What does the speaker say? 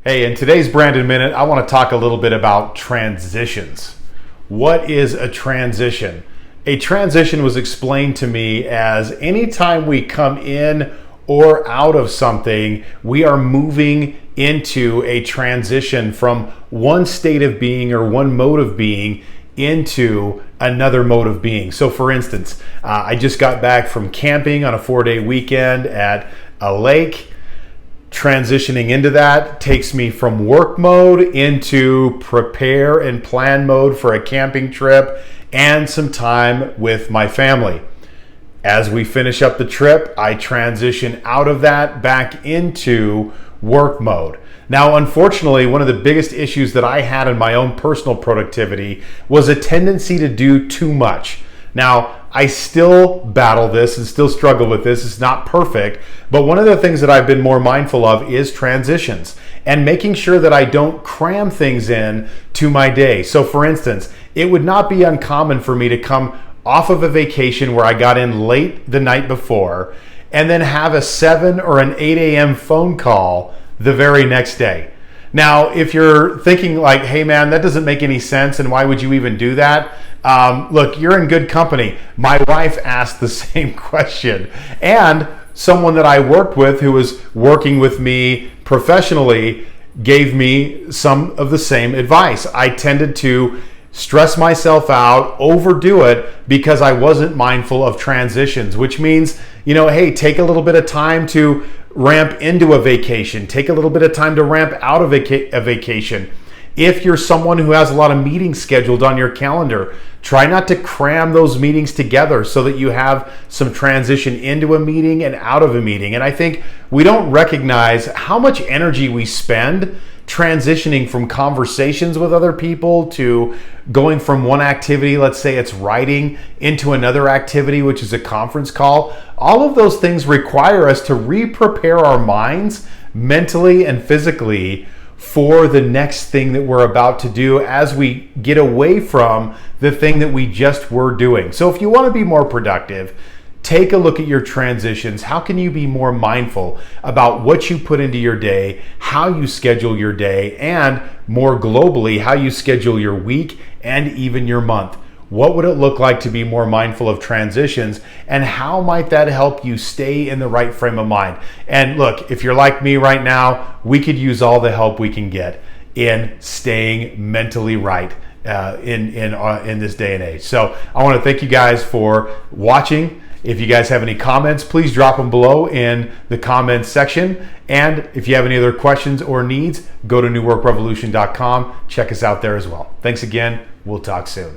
Hey, in today's Brandon Minute, I want to talk a little bit about transitions. What is a transition? A transition was explained to me as anytime we come in or out of something, we are moving into a transition from one state of being or one mode of being into another mode of being. So for instance, I just got back from camping on a 4-day weekend at a lake. Transitioning into that takes me from work mode into prepare and plan mode for a camping trip and some time with my family. As we finish up the trip, I transition out of that back into work mode. Now, unfortunately, one of the biggest issues that I had in my own personal productivity was a tendency to do too much. Now, I still battle this and still struggle with this. It's not perfect, but one of the things that I've been more mindful of is transitions and making sure that I don't cram things in to my day. So for instance, it would not be uncommon for me to come off of a vacation where I got in late the night before and then have a 7 or an 8 a.m. phone call the very next day. Now, if you're thinking like, hey man, that doesn't make any sense and why would you even do that? Look, you're in good company. My wife asked the same question, and someone that I worked with who was working with me professionally gave me some of the same advice. I tended to stress myself out, overdo it because I wasn't mindful of transitions, which means, hey, take a little bit of time to ramp into a vacation, take a little bit of time to ramp out of a vacation. If you're someone who has a lot of meetings scheduled on your calendar, try not to cram those meetings together so that you have some transition into a meeting and out of a meeting. And I think we don't recognize how much energy we spend transitioning from conversations with other people to going from one activity, let's say it's writing, into another activity, which is a conference call. All of those things require us to re-prepare our minds mentally and physically for the next thing that we're about to do as we get away from the thing that we just were doing. So if you want to be more productive, take a look at your transitions. How can you be more mindful about what you put into your day, how you schedule your day, and more globally, how you schedule your week and even your month? What would it look like to be more mindful of transitions, and how might that help you stay in the right frame of mind? And look, if you're like me right now, we could use all the help we can get in staying mentally right in this day and age. So I want to thank you guys for watching. If you guys have any comments, please drop them below in the comments section. And if you have any other questions or needs, go to newworkrevolution.com. Check us out there as well. Thanks again. We'll talk soon.